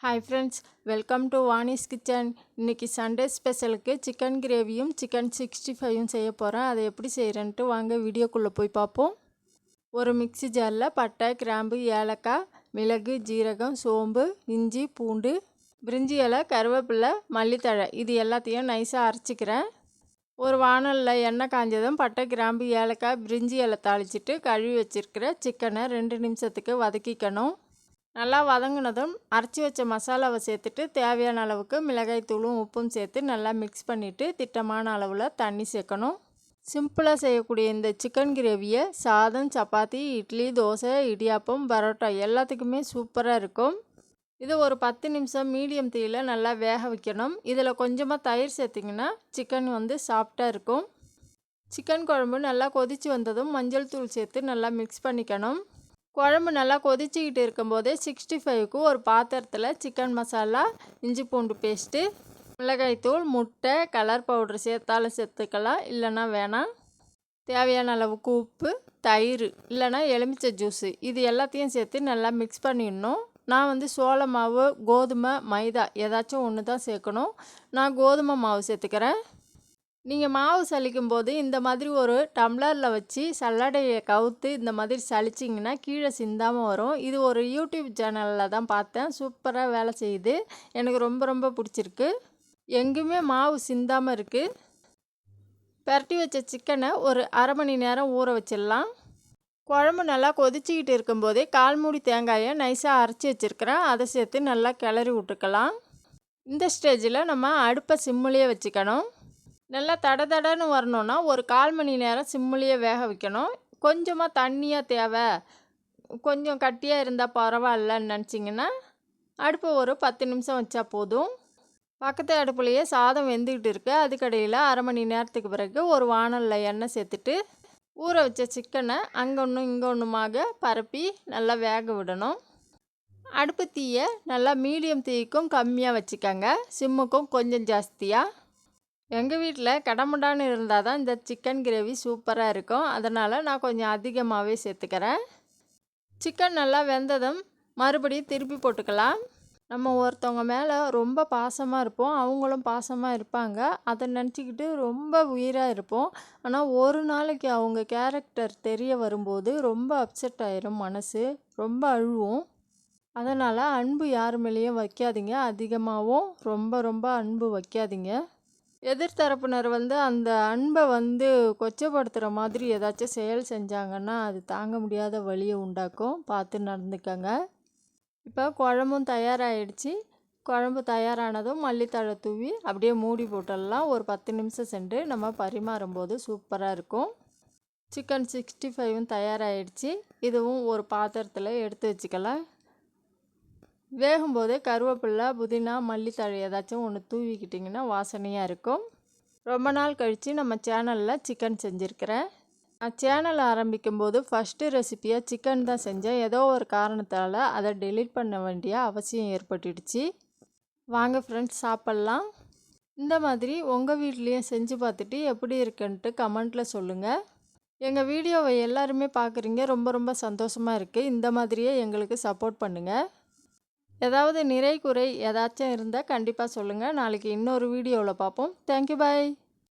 Hi friends, welcome to Vani's kitchen. இன்றைக்கி Sunday ஸ்பெஷலுக்கு chicken கிரேவியும் chicken 65யும் செய்ய போகிறேன். அதை எப்படி செய்கிறேன்ட்டு வாங்க வீடியோக்குள்ளே போய் பார்ப்போம். ஒரு மிக்ஸி ஜாரில் பட்டை, கிராம்பு, ஏலக்காய், மிளகு, ஜீரகம், சோம்பு, இஞ்சி, பூண்டு, பிரிஞ்சி இலை, கருவேப்பிலை, மல்லித்தழை இது எல்லாத்தையும் நைஸாக அரைச்சிக்கிறேன். ஒரு வானலில் எண்ணெய் காஞ்சதும் பட்டை, கிராம்பு, ஏலக்காய், பிரிஞ்சி இலை தாளிச்சிட்டு கழுவி வச்சுருக்கிற சிக்கனை 2 நிமிஷத்துக்கு வதக்கிக்கணும். நல்லா வதங்கினதும் அரைச்சி வச்ச மசாலாவை சேர்த்துட்டு தேவையான அளவுக்கு மிளகாய் தூளும் உப்பும் சேர்த்து நல்லா மிக்ஸ் பண்ணிவிட்டு திட்டமான அளவில் தண்ணி சேர்க்கணும். சிம்பிளாக செய்யக்கூடிய இந்த சிக்கன் கிரேவியை சாதம், சப்பாத்தி, இட்லி, தோசை, இடியாப்பம், பரோட்டா எல்லாத்துக்குமே சூப்பராக இருக்கும். இது ஒரு 10 நிமிஷம் மீடியம் தீயில் நல்லா வேக வைக்கணும். இதில் கொஞ்சமாக தயிர் சேர்த்திங்கன்னா சிக்கன் சாஃப்டாக இருக்கும். சிக்கன் குழம்பு நல்லா கொதித்து வந்ததும் மஞ்சள் தூள் சேர்த்து நல்லா மிக்ஸ் பண்ணிக்கணும். குழம்பு நல்லா கொதிச்சிக்கிட்டு இருக்கும்போதே 65க்கு ஒரு பாத்திரத்தில் சிக்கன் மசாலா, இஞ்சி பூண்டு பேஸ்ட்டு, மிளகாய்த்தூள், முட்டை, கலர் பவுட்ரு சேர்த்தாலும் சேர்த்துக்கலாம், இல்லைன்னா வேணாம். தேவையான அளவுக்கு உப்பு, தயிர் இல்லைன்னா எலுமிச்சை ஜூஸு இது எல்லாத்தையும் சேர்த்து நல்லா மிக்ஸ் பண்ணிடணும். நான் சோள மாவு, கோதுமை, மைதா ஏதாச்சும் ஒன்று தான் சேர்க்கணும். நான் கோதுமை மாவு சேர்த்துக்கிறேன். நீங்கள் மாவு சலிக்கும் போது இந்த மாதிரி ஒரு டம்ளரில் வச்சு சல்லடையை கவுத்து இந்த மாதிரி சலிச்சிங்கன்னா கீழே சிந்தாமல் வரும். இது ஒரு யூடியூப் சேனலில் தான் பார்த்தேன். சூப்பராக வேலை செய்யுது. எனக்கு ரொம்ப ரொம்ப பிடிச்சிருக்கு. எங்கேயுமே மாவு சிந்தாமல் இருக்குது. பரட்டி வச்ச சிக்கனை ஒரு அரை மணி நேரம் ஊற வச்சிடலாம். குழம்பு நல்லா கொதிச்சிக்கிட்டு இருக்கும்போதே 1/4 மூடி தேங்காயை நைஸாக அரைச்சி வச்சுருக்கிறேன். அதை சேர்த்து நல்லா கிளறி விட்டுக்கலாம். இந்த ஸ்டேஜில் நம்ம அடுப்பை சிம்முலேயே வச்சுக்கணும். நல்லா தடன்னு வரணுன்னா ஒரு 1/4 மணி நேரம் சிம்முலேயே வேக வைக்கணும். கொஞ்சமாக தண்ணியாக தேவை, கொஞ்சம் கட்டியாக இருந்தால் பரவாயில்லன்னு நினச்சிங்கன்னா அடுப்பை ஒரு 10 நிமிஷம் வச்சா போதும். பக்கத்து அடுப்புலையே சாதம் வெந்துக்கிட்டு இருக்கு. அதுக்கடையில் அரை மணி நேரத்துக்கு பிறகு ஒரு வானலில் எண்ணெய் சேர்த்துட்டு ஊற வச்ச சிக்கனை அங்கே ஒன்றும் இங்கே ஒன்றுமாக பரப்பி நல்லா வேக விடணும். அடுப்பு தீயை நல்லா மீடியம் தீக்கும் கம்மியாக வச்சுக்கோங்க, சிம்முக்கும் கொஞ்சம் ஜாஸ்தியாக. எங்கள் வீட்டில் கடமுடான்னு இருந்தால் தான் இந்த சிக்கன் கிரேவி சூப்பராக இருக்கும். அதனால் நான் கொஞ்சம் அதிகமாகவே சேர்த்துக்கிறேன். சிக்கன் நல்லா வெந்ததும் மறுபடியும் திருப்பி போட்டுக்கலாம். நம்ம ஒருத்தவங்க மேலே ரொம்ப பாசமாக இருப்போம், அவங்களும் பாசமாக இருப்பாங்க. அதை நினச்சிக்கிட்டு ரொம்ப உயிராக இருப்போம். ஆனால் ஒரு நாளைக்கு அவங்க கேரக்டர் தெரிய வரும்போது ரொம்ப அப்செட் ஆயிரும், மனசு ரொம்ப அழுவும். அதனால் அன்பு யார் மேலேயும் வைக்காதீங்க, அதிகமாகவும் ரொம்ப ரொம்ப அன்பு வைக்காதீங்க. எதிர்த்தரப்பினர் அந்த அன்பை கொச்சப்படுத்துகிற மாதிரி ஏதாச்சும் செயல் செஞ்சாங்கன்னா அது தாங்க முடியாத வலியை உண்டாக்கும். பார்த்து நடந்துக்கங்க. இப்போ குழம்பும் தயாராகிடுச்சு. குழம்பு தயாரானதும் மல்லித்தழை தூவி அப்படியே மூடி போட்டுடலாம். ஒரு 10 நிமிஷம் சென்று நம்ம பரிமாறும்போது சூப்பராக இருக்கும். சிக்கன் 65ம் தயாராகிடுச்சு. இதுவும் ஒரு பாத்திரத்தில் எடுத்து வச்சுக்கலாம். வேகும்போது கருவேப்பிலை, புதினா, மல்லித்தழை ஏதாச்சும் ஒன்று தூவிக்கிட்டிங்கன்னா வாசனையாக இருக்கும். ரொம்ப நாள் கழித்து நம்ம சேனலில் சிக்கன் செஞ்சுருக்கிறேன். நான் சேனல் ஆரம்பிக்கும்போது ஃபஸ்ட்டு ரெசிப்பியாக சிக்கன் தான் செஞ்சேன். ஏதோ ஒரு காரணத்தால் அதை டெலீட் பண்ண வேண்டிய அவசியம் ஏற்பட்டுடுச்சு. வாங்க ஃப்ரெண்ட்ஸ், சாப்பிட்லாம். இந்த மாதிரி உங்கள் வீட்லேயும் செஞ்சு பார்த்துட்டு எப்படி இருக்குன்ட்டு கமெண்ட்டில் சொல்லுங்கள். எங்கள் வீடியோவை எல்லாருமே பார்க்குறீங்க, ரொம்ப ரொம்ப சந்தோஷமாக இருக்குது. இந்த மாதிரியே எங்களுக்கு சப்போர்ட் பண்ணுங்கள். ஏதாவது நிறை குறை ஏதாச்சும் இருந்தால் கண்டிப்பாக சொல்லுங்கள். நாளைக்கு இன்னொரு வீடியோவில் பார்ப்போம். தேங்க்யூ, பாய்.